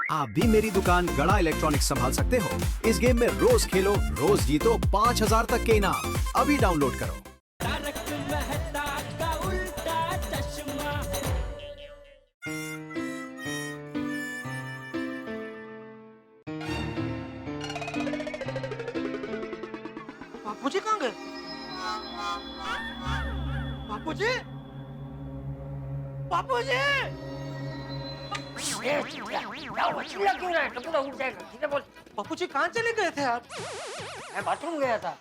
आप भी मेरी दुकान गड़ा इलेक्ट्रॉनिक्स संभाल सकते हो। इस गेम में रोज खेलो, रोज जीतो 5000 तक के इनाम। अभी डाउनलोड करो। तारक मेहता का उल्टा चश्मा। बापूजी कहाँ गए? बापूजी, बापूजी! चिल्ला क्यों रहा है? टपुरा उठ जाएगा। सीधे बोल। बापूजी कहाँ चले गए थे आप? मैं बाथरूम गया था।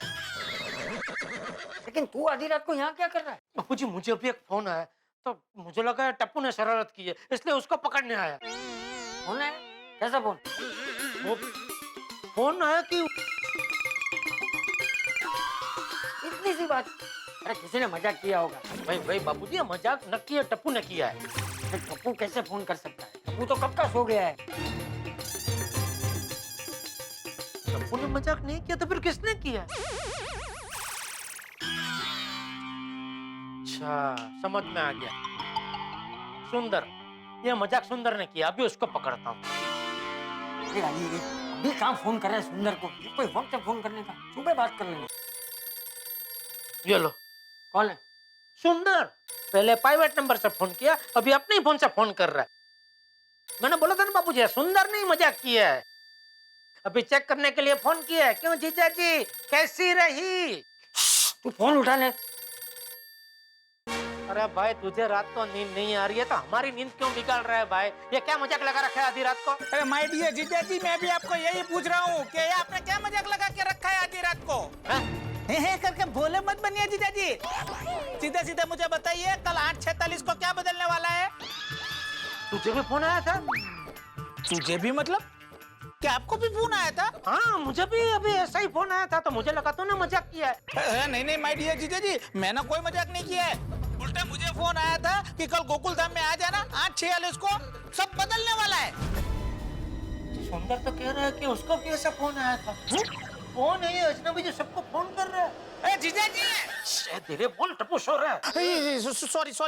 लेकिन तू आधी रात को यहाँ क्या कर रहा है? बापूजी मुझे अभी एक फोन आया तो मुझे लगा है टप्पू ने शरारत की है, इसलिए उसको पकड़ने आया। फोन है? कैसा फोन? वो फोन आया कि इतनी सी बात। अरे किसी ने मजाक किया होगा। भाई बापूजी, ये मजाक न किया, टप्पू ने किया है। अरे टप्पू कैसे फोन कर सकता है? टप्पू तो कब का सो गया है। टप्पू ने मजाक नहीं किया तो फिर किसने किया? अच्छा, समझ में आ गया। सुंदर, ये मजाक सुंदर ने किया। अभी उसको पकड़ता हूँ। अभी कहाँ फोन कर रहा है सुंदर को? कोई वक्त है फोन करने का? सुबह बात कर लेंगे। ये लो। कौन है? सुंदर। पहले प्राइवेट नंबर से फोन किया, अभी अपने ही फोन से फोन कर रहा है। मैंने बोला था ना बापूजी, सुंदर ने मजाक किया है। अभी चेक करने के लिए फोन किया है। क्यों जीजा जी, कैसी रही? तू फोन उठा ले। अरे भाई, तुझे रात को नींद नहीं आ रही है तो हमारी नींद क्यों बिगाड़ रहा है भाई? ये क्या मजाक लगा रखा है आधी रात को? अरे माय डियर जीजा जी, मैं भी आपको यही पूछ रहा हूँ कि आपने क्या मजाक लगा के रखा है आधी रात को? हे करके भोले मत बनिए जीजा जी। सीधे सीधे मुझे बताइए, कल 8:46 को क्या बदलने वाला है? तुझे भी फोन आया था? तुझे भी मतलब? क्या आपको भी फोन आया था? हाँ, मुझे भी अभी ऐसा ही फोन आया था तो मुझे लगा तूने मजाक किया है। नहीं माय डियर जीजा जी, मैंने कोई मजाक नहीं किया है। उल्टा मुझे फोन आया था कि कल गोकुल धाम में आ जाना 8:46 को सब बदलने वाला है। सुंदर तो कह रहा है कि उसको भी ऐसा फोन आया था। फोन है ये अजनबी जो सबको फोन कर रहा है। जीजा जी, तेरे बोल, टप्पू सो रहा है।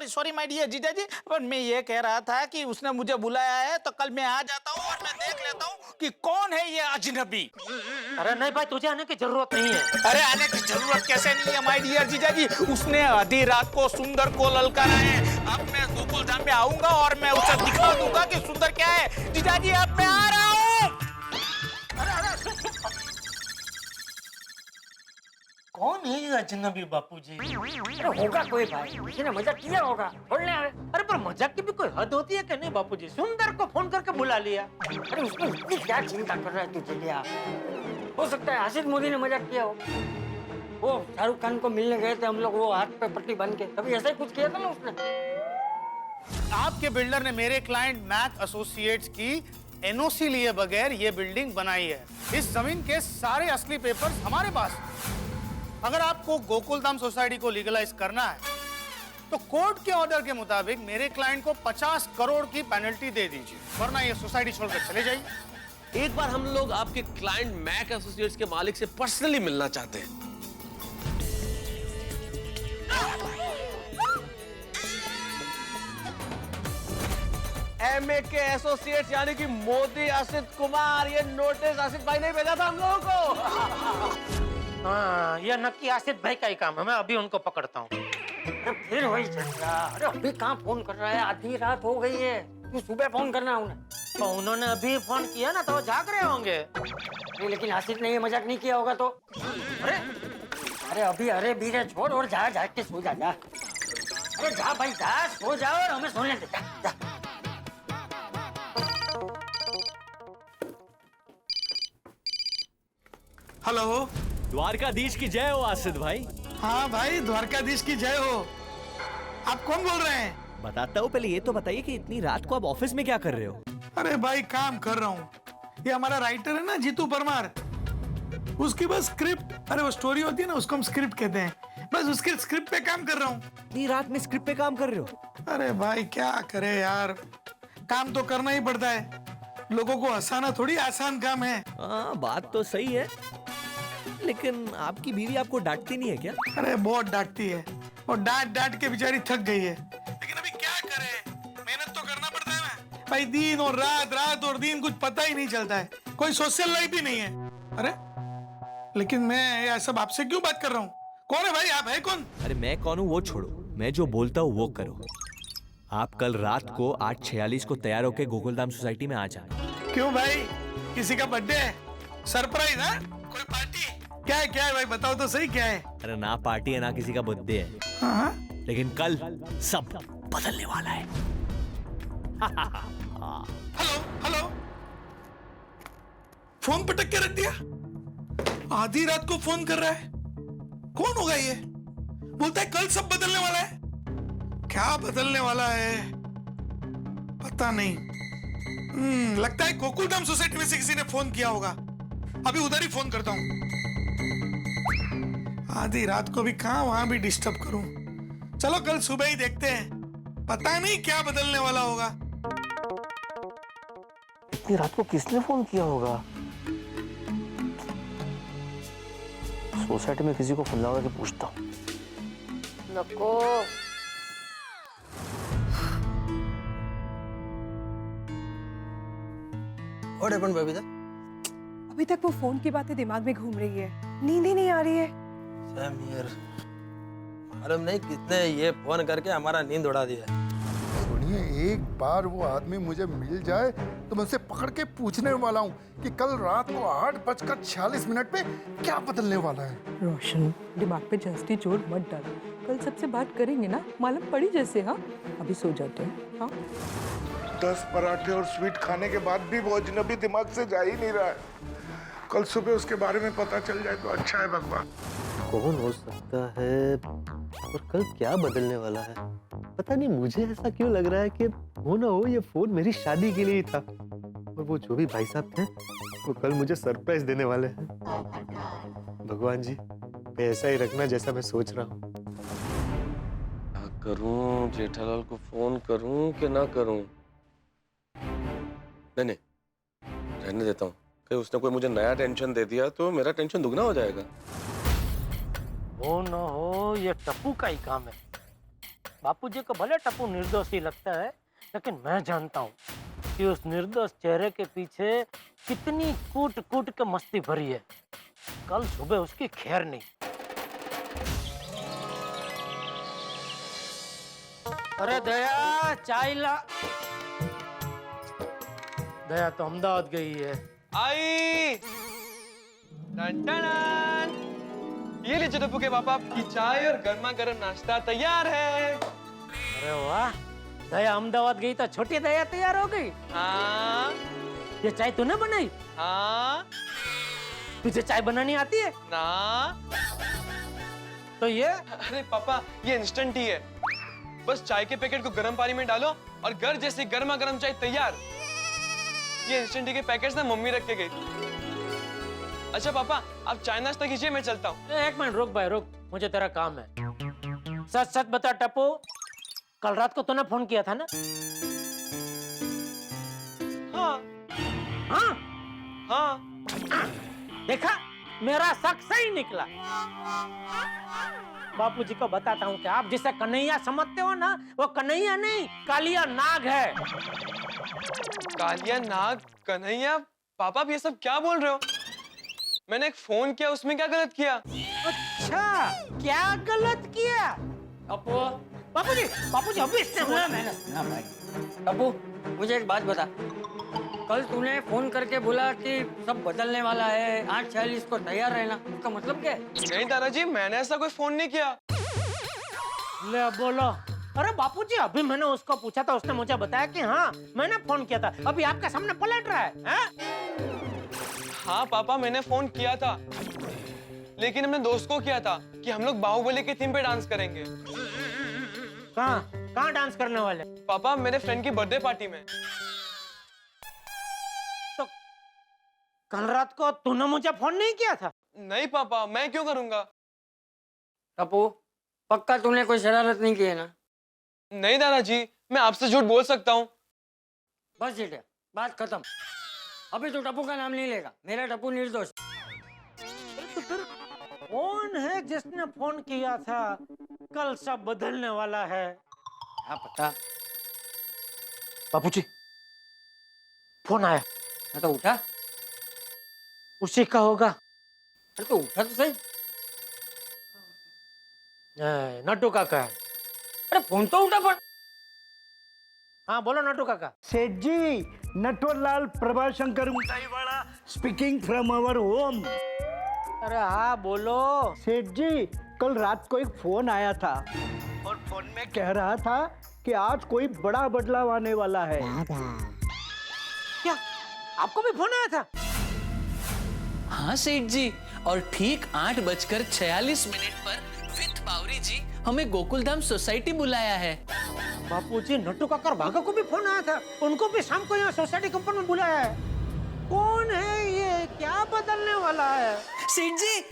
सॉरी माय डियर जीजा जी, पर मैं ये कह रहा था कि उसने मुझे बुलाया है तो कल मैं आ जाता हूँ और मैं देख लेता हूँ कि कौन है ये अजनबी। अरे नहीं भाई, तुझे आने की जरूरत नहीं है। अरे आने की जरूरत कैसे नहीं है माय डियर जीजा जी? उसने आधी रात को सुंदर को ललकारा है। अब मैं गोकुल धाम में आऊंगा और मैं उसे दिखा दूंगा कि सुंदर क्या है। जीजा जी, अब मैं आ रहा हूँ। कौन है ये अजनबी बापूजी? अरे होगा कोई भाई, किसी ने मजाक किया होगा। बोलने आवे। अरे पर मजाक की भी कोई हद होती है कि नहीं बापूजी? सुंदर को फोन करके बुला लिया। अरे उसमें इतनी क्या चिंता कर रहा है तू चलिया? हो सकता है आसिफ मोदी ने मजाक किया हो। वो शाहरुख खान को मिलने गए थे हम लोग, वो हाथ पे पट्टी बांध के, कभी ऐसा ही कुछ किया था ना उसने। आपके बिल्डर ने मेरे क्लाइंट मैक एसोसिएट्स की एनओसी लिए बगैर ये बिल्डिंग बनाई है। इस जमीन के सारे असली पेपर्स हमारे पास हैं। अगर आपको गोकुल धाम सोसाइटी को लीगलाइज करना है तो कोर्ट के ऑर्डर के मुताबिक मेरे क्लाइंट को 50 करोड़ की पेनल्टी दे दीजिए, वरना ये सोसाइटी छोड़कर चले जाइए। एक बार हम लोग आपके क्लाइंट मैक एसोसिएट्स के मालिक से पर्सनली मिलना चाहते हैं। MAK एसोसिएट्स यानी कि मोदी आसिफ कुमार, ये नोटिस आसिफ भाई ने भेजा था हम लोगों को। हाँ, ये नक्की आसिफ भाई का ही काम है। मैं अभी उनको पकड़ता हूँ। अरे फिर वही चलिया। अरे अभी कहाँ फोन कर रहा है? आधी रात हो गई है। तू सुबह फोन करना उन्हें। तो उन्होंने अभी फोन किया ना तो वो जाग रहे होंगे। नहीं, लेकिन आसिफ ने ये मजाक नहीं किया होगा तो। अरे अभी अरे बीरे छोड़ और जा के सो जा। अरे जा भाई जा, सो जा और हमें सोने दे। जा। हेलो। द्वारकाधीश की जय हो आसिफ भाई। हाँ भाई, द्वारकाधीश की जय हो। आप कौन बोल रहे हैं? बताता हूँ, पहले ये तो बताइए कि इतनी रात को आप ऑफिस में क्या कर रहे हो? अरे भाई, काम कर रहा हूँ। ये हमारा राइटर है ना, जीतू परमार, उसकी बस स्क्रिप्ट, अरे वो स्टोरी होती है ना, उसको हम स्क्रिप्ट कहते हैं। बस उसके स्क्रिप्ट पे काम कर रहा हूँ। इतनी रात में स्क्रिप्ट पे काम कर रहे हो? अरे भाई क्या करे यार, काम तो करना ही पड़ता है। लोगों को हंसाना थोड़ी आसान काम है। हाँ, बात तो सही है, लेकिन आपकी बीवी आपको डांटती नहीं है क्या? अरे बहुत डांटती है, और डांट डांट के बेचारी थक गई है। लेकिन अभी क्या करे, मेहनत तो करना पड़ता है ना। भाई दिन और रात, रात और दिन कुछ पता ही नहीं चलता है, कोई सोशल लाइफ ही नहीं है। अरे लेकिन मैं यह सब आपसे क्यों बात कर रहा हूँ? कौन है भाई, आप है कौन? अरे मैं कौन हूँ वो छोड़ो, मैं जो बोलता हूँ वो करो। आप कल रात को 8:46 को तैयार होके गोकुलधाम सोसाइटी में आ जाना। क्यों भाई, किसी का बर्थडे है? सरप्राइज है? कोई पार्टी? क्या है भाई, बताओ तो सही क्या है? अरे ना पार्टी है ना किसी का बर्थडे है, हाँ? लेकिन कल सब बदलने वाला है। हेलो हेलो, फोन पटक के रख दिया, आधी रात को फोन कर रहा है। कौन होगा ये? बोलता है कल सब बदलने वाला है। क्या बदलने वाला है पता नहीं। लगता है गोकुलधाम सोसाइटी में से किसी ने फोन किया होगा। अभी उधर ही फोन करता हूं। आधी रात को भी कहां वहां भी डिस्टर्ब करूं। चलो कल सुबह ही देखते हैं, पता नहीं क्या बदलने वाला होगा। इतनी रात को किसने फोन किया होगा? सोसाइटी में किसी को फोन लगा के पूछता हूँ। नको। What happened, Babita? अभी तक वो फोन की बातें दिमाग में घूम रही है, नींद ही नहीं आ रही है। Same here. मालूम नहीं कितने ये फोन करके हमारा नींद उड़ा दिया। सुनिए, एक बार वो आदमी मुझे मिल जाए तो मैं उसे पकड़ के पूछने वाला हूँ कि कल रात को 8:46 पे क्या बदलने वाला है। रोशन, दिमाग पे जस्ती जोर मत डाल, कल सबसे बात करेंगे ना, मालूम पड़ी जैसे। हाँ अभी सो जाते हैं। हाँ 10 पराठे और स्वीट खाने के बाद भी वो अजनबी दिमाग से जा ही नहीं रहा है। कल सुबह उसके बारे में पता चल जाए तो अच्छा है भगवान। कौन हो सकता है और कल क्या बदलने वाला है? पता नहीं, मुझे ऐसा क्यों लग रहा है कि हो ना हो ये फोन मेरी शादी के लिए ही था, और वो जो भी भाई साहब थे वो कल मुझे सरप्राइज देने वाले हैं। भगवान जी ऐसा ही रखना जैसा मैं सोच रहा हूँ। क्या करूं, जेठालाल को फोन करूं कि ना करूं? नहीं, रहने देता हूँ। कहीं उसने कोई मुझे नया टेंशन दे दिया तो मेरा टेंशन दुगना हो जाएगा। हो न हो ये टप्पू का ही काम है। बापूजी को भले टप्पू निर्दोष ही लगता है, लेकिन मैं जानता हूँ कि उस निर्दोष चेहरे के पीछे कितनी कूट कूट के मस्ती भरी है। कल सुबह उसकी खैर नहीं। अरे दया, चाय ला। दया तो अहमदाबाद गई है। आई टन टन। ये लीजिए टप्पू के पापा, आपकी चाय और गर्मा गर्म नाश्ता तैयार है। अरे वाह, दया अहमदाबाद गई तो छोटी दया तैयार हो गई। हाँ। ये चाय तूने बनाई? हाँ। तुझे चाय बनानी आती है? ना। तो ये? अरे पापा, ये इंस्टेंट टी है। बस चाय के पैकेट को गर्म पानी में डालो और घर जैसी गर्मा गर्म चाय तैयार। ये इंस्टेंट टी के पैकेट्स ना मम्मी रख के गई थी। अच्छा पापा, आप चाय नाश्ता कीजिए, मैं चलता हूँ। एक मिनट रुक भाई, रुक, मुझे तेरा काम है। सच सच बता टप्पू, कल रात को तूने फोन किया था ना? हाँ। हाँ? हाँ। देखा, मेरा शक सही निकला। बापूजी को बताता हूँ कि आप जिसे कन्हैया समझते हो ना, वो कन्हैया नहीं, कालिया नाग है। कालिया नाग, कन्हैया? पापा आप ये सब क्या बोल रहे हो? मैंने एक फोन किया, उसमें क्या गलत किया? अच्छा, क्या गलत किया? अप्पू, बापूजी अभी इससे सुना मैंने, सुना भाई। अप्पू, मुझे एक बात बता, कल तूने फोन करके बोला कि सब बदलने वाला है, 8:46 को तैयार रहना, उसका मतलब क्या है? नहीं दादाजी, मैंने ऐसा कोई फोन नहीं किया। ले बोलो। अरे बापूजी, अभी मैंने उसको पूछा था, उसने मुझे बताया कि हाँ मैंने फोन किया था। अभी आपके सामने पलट रहा है? हाँ पापा, मैंने फोन किया था, लेकिन अपने दोस्त को किया था कि हम लोग बाहुबली के थीम पे डांस करेंगे। कहाँ डांस करने वाले? पापा, मेरे फ्रेंड की बर्थडे पार्टी में। तो कल रात को तूने मुझे फोन नहीं किया था? नहीं पापा, मैं क्यों करूंगा? अप्पू, पक्का तूने कोई शरारत नहीं की है ना? नहीं दादाजी, मैं आपसे झूठ बोल सकता हूँ। बस बेटा, बात खत्म। अभी तो टप्पू का नाम नहीं लेगा, मेरा टप्पू निर्दोष। तो फिर कौन है जिसने फोन किया था कल सब बदलने वाला है? क्या पता। बापूजी, फोन आया। हाँ तो उठा। उसी का होगा। अरे तो उठा तो सही। नट्टू काका है। अरे फोन तो उठा पर। हाँ बोलो नट्टू काका। सेठ जी, Natwarlal Prabhashankar Unchaiwala speaking from our home. अरे हाँ बोलो। सेठ जी, कल रात को एक फोन आया था और फोन में कह रहा था कि आज कोई बड़ा बदलाव आने वाला है। क्या आपको भी फोन आया था? हाँ सेठ जी, और ठीक 8:46 पर विथ बावरी जी हमें गोकुलधाम सोसाइटी बुलाया है। बापूजी, नट्टू काका और भागा को भी फोन आया था, उनको भी शाम को यहाँ सोसाइटी कंपाउंड में बुलाया है। कौन है ये? क्या बदलने वाला है? सेठ जी,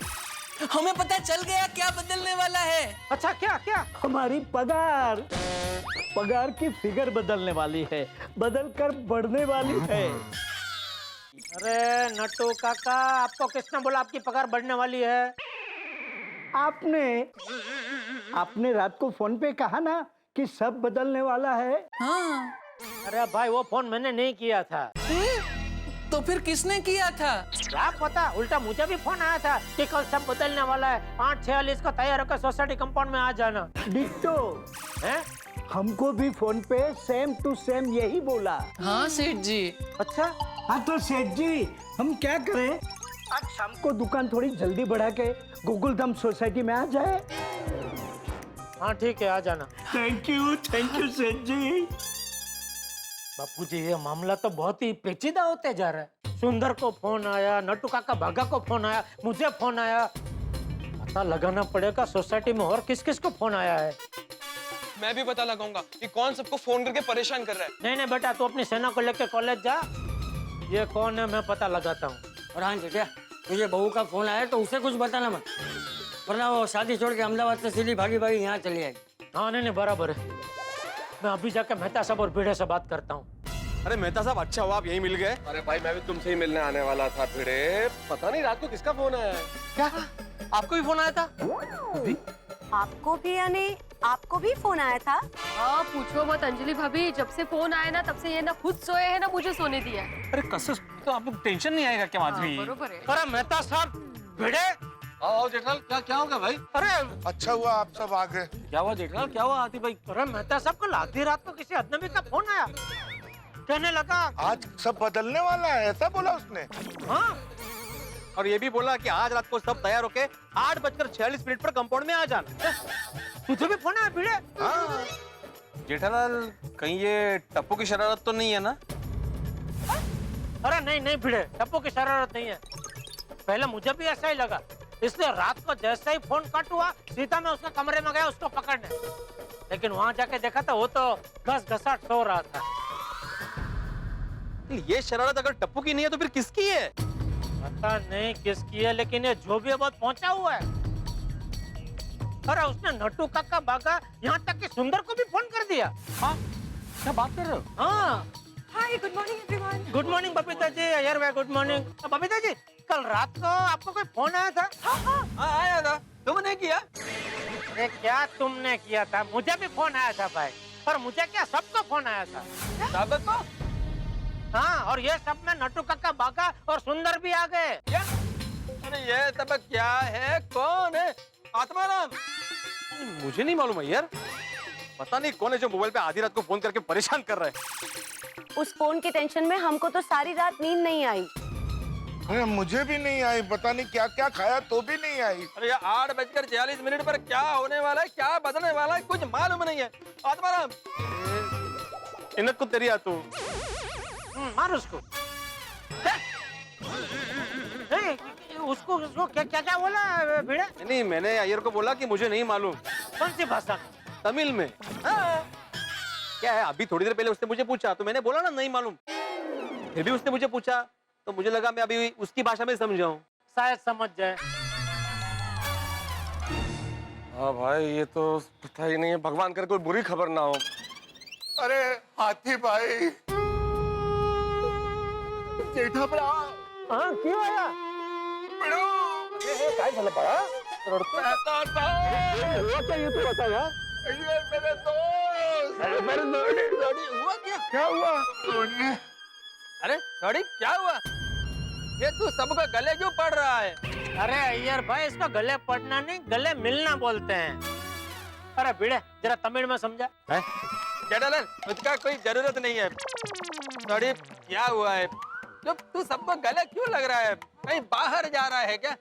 हमें पता चल गया क्या बदलने वाला है। अच्छा क्या क्या? हमारी पगार की फिगर बदलने वाली है, बदल कर बढ़ने वाली है। अरे नट्टू काका, आपको किसने बोला आपकी पगार बढ़ने वाली है? आपने रात को फोन पे कहा ना कि सब बदलने वाला है। हाँ। अरे भाई वो फोन मैंने नहीं किया था। तो फिर किसने किया था? क्या पता, उल्टा मुझे भी फोन आया था कि कल सब बदलने वाला है, 8:46 को तैयार होकर सोसाइटी कंपाउंड में आ जाना। डिट्टो है? हमको भी फोन पे सेम टू सेम यही बोला। हाँ सेठ जी। अच्छा हाँ तो सेठ जी, हम क्या करें? आज शाम को दुकान थोड़ी जल्दी बढ़ा के गोकुलधाम सोसाइटी में आ जाए। हाँ ठीक है, आ जाना। थैंक यू सेठ जी। बापूजी, ये मामला तो बहुत ही पेचीदा होते जा रहा है। सुंदर को फोन आया, नट्टू काका भागा को फोन आया, मुझे फोन आया। पता लगाना पड़ेगा सोसाइटी में और किस किस को फोन आया है। मैं भी पता लगाऊंगा कि कौन सबको फोन करके परेशान कर रहा है। नहीं नहीं बेटा, तू अपनी सेना को लेकर कॉलेज जा। ये कौन है मैं पता लगाता हूँ। और हाँ जेठिया, तुझे बहू का फोन आया तो उसे कुछ बताना मत, वरना वो शादी छोड़ के अहमदाबाद से सीधी भागी भागी यहाँ चली आएगी। हाँ नहीं बराबर है। मैं अभी जाके मेहता साहब और भिड़े से बात करता हूँ। अरे मेहता साहब, अच्छा हुआ आप यहीं मिल गए। अरे भाई, मैं भी तुमसे ही मिलने आने वाला था भिड़े। पता नहीं रात को किसका फोन आया है। क्या आपको भी फोन आया था? आपको भी? यानी आपको भी फोन आया था? हाँ पूछो मत अंजलि भाभी, जब से फोन आया ना तब से ये ना खुद सोए है ना मुझे सोने दिया है। अरे कसस, तो आपको टेंशन नहीं आएगा क्या माधवी? बरोबर है। अरे मेहता साहब, भिड़े। आओ जेठालाल, क्या हो गया भाई? अरे अच्छा हुआ आप सब आ गए। क्या हुआ जेठालाल, क्या हुआ आती भाई? अरे मेहता साहब, कल आधी रात को किसी अजनबी का फोन आया, कहने लगा आज सब बदलने वाला है, ऐसा बोला उसने। हाँ, और ये भी बोला कि आज रात को सब तैयार होके 8:46 पर कंपाउंड में आ जाना। तुझे भी फोन आया भिड़े? हाँ। जेठालाल, कहीं ये टप्पू की शरारत तो नहीं है ना? अरे नहीं भिड़े, टप्पू की शरारत नहीं है। पहले मुझे भी ऐसा ही लगा, इसलिए रात को जैसे ही फोन कट हुआ सीधा मैं उसके कमरे में गया उसको पकड़ने। लेकिन वहां जाके देखा था वो तो घस-घसाट सो रहा था। ये शरारत अगर टप्पू की नहीं है तो फिर किसकी है? पता नहीं किसकी है, लेकिन ये जो भी है बहुत पहुंचा हुआ है। अरे उसने नट्टू काका भागा, यहाँ तक कि सुंदर को भी फोन कर दिया। हाँ, क्या बात कर रहे हो? हाँ। Hi, good morning everyone. Good morning Babita ji. यार वे गुड मॉर्निंग। बबीता जी, कल रात को आपको कोई फोन आया था? हाँ आया था। तुमने किया? अरे क्या तुमने किया था? मुझे भी फोन आया था भाई। पर मुझे क्या, सबको फोन आया था। सबको? हाँ, और ये सब में नट्टू काका भागा और सुंदर भी आ गए। अरे ये सब क्या है? कौन है? आत्माराम? मुझे नहीं मालूम है यार। पता नहीं कौन है जो मोबाइल पे आधी रात को फोन करके परेशान कर रहा है। उस फोन की टेंशन में हमको तो सारी रात नींद नहीं आई। अरे मुझे भी नहीं आई, पता नहीं क्या क्या खाया तो भी नहीं आई। अरे 8:46 पर क्या होने वाला है, क्या बदलने वाला है, कुछ मालूम नहीं है। आत्माराम, इनक को तेरी आ तू मार उसको। उसको क्या बोला भिड़े? नहीं, मैंने अय्यर को बोला कि मुझे नहीं मालूम। कौन सी भाषा? तमिल में। क्या है, अभी थोड़ी देर पहले उसने मुझे पूछा तो मैंने बोला ना नहीं मालूम। फिर भी उसने मुझे पूछा तो मुझे लगा मैं अभी उसकी भाषा में समझाऊं। शायद समझ जाए। हाँ भाई, ये तो पता ही नहीं है, भगवान करे कोई बुरी खबर ना हो। अरे हाथी भाई, जेठा भरा। हाँ, क्यों आया? काय झालं बड़ा? ये तो बता यार। मेरे दोस्त। हुआ क्या? क्या हुआ? अरे सॉरी, क्या हुआ? ये तू सबको गले क्यों पड़ रहा है? अरे अय्यर भाई, इसको गले पड़ना नहीं, गले मिलना बोलते हैं। अरे भिड़े, जरा तमिल में समझा। जेठालाल, उसका कोई जरूरत नहीं है। सॉरी, क्या हुआ है? तू सबको गले क्यों लग रहा है? कहीं बाहर जा रहा है क्या?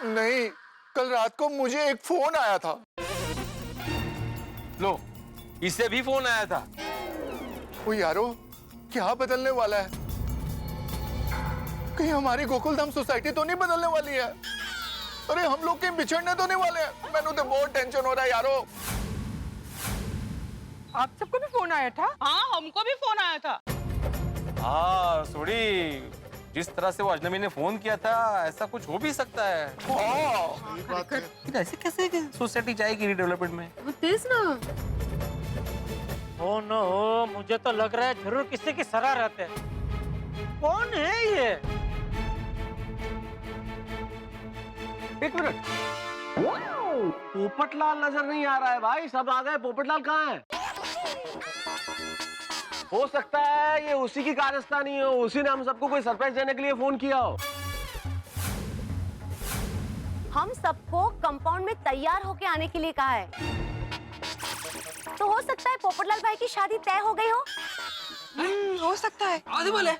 नहीं, कल रात को मुझे एक फोन आया था। लो, इससे भी फोन आया था। ओ यारो, क्या बदलने वाला है? कहीं हमारी गोकुलधाम सोसाइटी तो नहीं बदलने वाली है? अरे हम लोग कहीं बिछड़ने तो नहीं वाले हैं? मैंने तो बहुत टेंशन हो रहा है यारो। आप सबको भी फोन आया था? हाँ, हमको भी फोन आया था। हाँ सोडी, जिस तरह से वो अजनबी ने फोन किया था, ऐसा कुछ हो भी सकता है। लेकिन ऐसे कैसे सोसाइटी जाएगी रीडेवलपमेंट में? तेज ना। ओ नो, मुझे तो लग रहा है जरूर किसी की शरारत है। कौन है ये? एक मिनट, पोपटलाल नजर नहीं आ रहा है भाई। सब आ गए, पोपटलाल कहाँ है? हो सकता है ये उसी की कारस्तानी हो, उसी ने हम सबको कोई सरप्राइज देने के लिए फोन किया हो। हम सबको कंपाउंड में तैयार होके आने के लिए कहा है, तो हो सकता है पोपटलाल भाई की शादी तय हो गई हो। हो सकता है। आदि बोले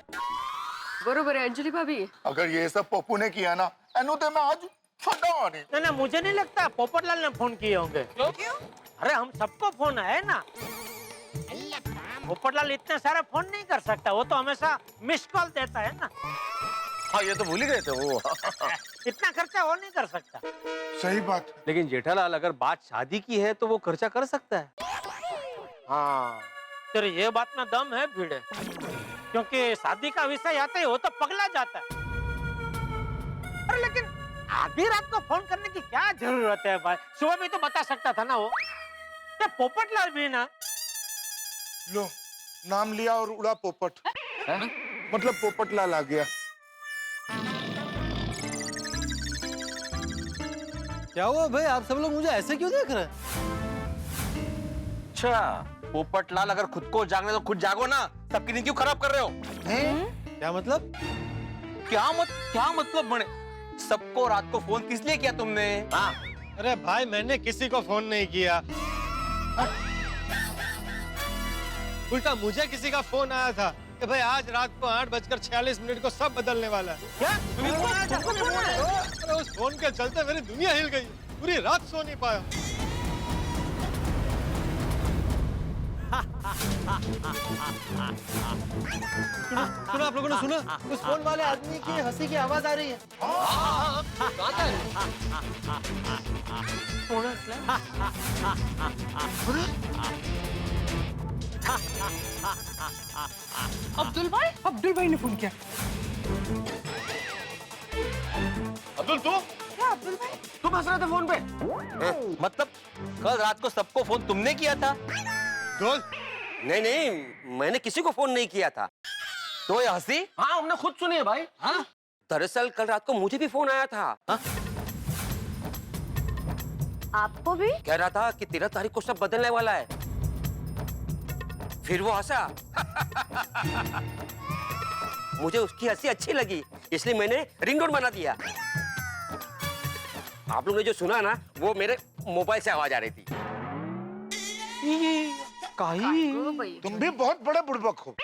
बरोबर है अंजलि भाभी। अगर ये सब पप्पू ने किया ना, एनु तो मैं आज फटा नहीं। नहीं, मुझे नहीं लगता पोपटलाल ने फोन किए होंगे। क्यों? अरे हम सबको फोन है ना। पोपटलाल इतने सारे फोन नहीं कर सकता, वो तो हमेशा मिस कॉल देता है ना। हाँ, ये तो भूल ही गए थे वो। इतना खर्चा वो नहीं कर सकता। सही बात। लेकिन जेठालाल, अगर बात शादी की है तो वो खर्चा कर सकता है। हाँ, तेरे ये बात में दम है भिड़े, क्योंकि शादी का विषय आता है वो तो पगला जाता है। अरे लेकिन आधी रात को फोन करने की क्या जरूरत है भाई? सुबह भी तो बता सकता था ना वो। ये पोपटलाल भी ना। लो, नाम लिया और उड़ा पोपट। मतलब पोपटलाल आ गया। क्या हुआ भाई, आप सब लोग मुझे ऐसे क्यों देख रहे हैं? अच्छा, पोपटलाल, अगर खुद को जागने तो खुद जागो ना। सबकी नींद क्यों खराब कर रहे हो? क्या मतलब? क्या मतलब बने? सबको रात को फोन किस लिए किया तुमने? हाँ, अरे भाई, मैंने किसी को फोन नहीं किया। उल्टा मुझे किसी का फोन आया था कि भाई आज रात को 8:46 को सब बदलने वाला है। क्या? अरे उस फोन के चलते मेरी दुनिया हिल गई, पूरी रात सो नहीं पाया। सुना आप लोगों ने सुना? उस फोन वाले आदमी की हंसी की आवाज आ रही है। अब्दुल भाई ने फोन किया। अब्दुल, तू? क्या अब्दुल भाई? तुम हंस रहे थे फोन पे? मतलब कल रात को सबको फोन तुमने किया था? नहीं, मैंने किसी को फोन नहीं किया था। तो ये हंसी? हाँ, हमने खुद सुनी है भाई। हाँ? दरअसल कल रात को मुझे भी फोन आया था। हाँ? आपको भी? कह रहा था कि 13 तारीख को सब बदलने वाला है। फिर वो हंसा। मुझे उसकी हंसी अच्छी लगी, इसलिए मैंने रिंगटोन बना दिया। आप लोगों ने जो सुना ना, वो मेरे मोबाइल से आवाज आ रही थी। तुम भी बहुत बड़े बुड़बक हो।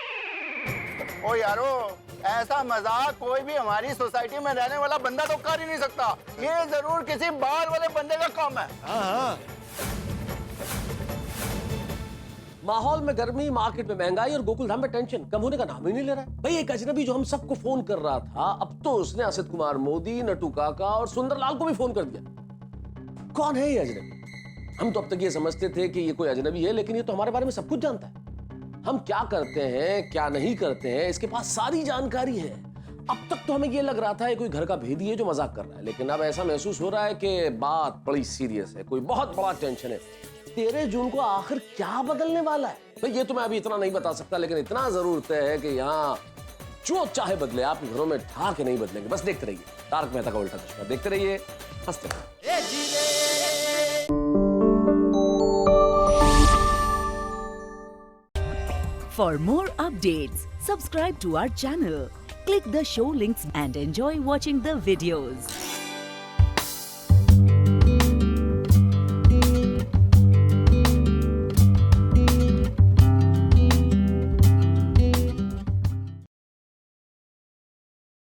ओ यारो, ऐसा मजाक कोई भी हमारी सोसाइटी में रहने वाला बंदा तो कर ही नहीं सकता। ये जरूर किसी बाहर वाले बंदे का काम है। हाँ। माहौल में गर्मी, मार्केट में महंगाई और गोकुलधाम में टेंशन कम होने का नाम ही नहीं ले रहा है। भाई, एक अजनबी जो हम सबको फोन कर रहा था, अब तो उसने असित कुमार मोदी, नटू काका और सुंदरलाल को भी फोन कर दिया। कौन है ये अजनबी? हम तो अब तक ये समझते थे कि ये कोई अजनबी है, लेकिन ये तो हमारे बारे में सब कुछ जानता है। हम क्या करते हैं, क्या नहीं करते हैं, इसके पास सारी जानकारी है। अब तक तो हमें ये लग रहा था ये कोई घर का भेदी है जो मजाक कर रहा है, लेकिन अब ऐसा महसूस हो रहा है कि बात बड़ी सीरियस है, कोई बहुत बड़ा टेंशन है। 13 जून को आखिर क्या बदलने वाला है? भाई, ये तो मैं अभी इतना नहीं बता सकता, लेकिन इतना जरूर तय है कि यहाँ जो चाहे बदले, आपके घरों में ठाके नहीं बदलेंगे। बस देखते रहिए तारक मेहता का उल्टा चश्मा, देखते रहिए, हंसते रहिए। For more updates, subscribe to our channel, click the show links and enjoy watching the videos.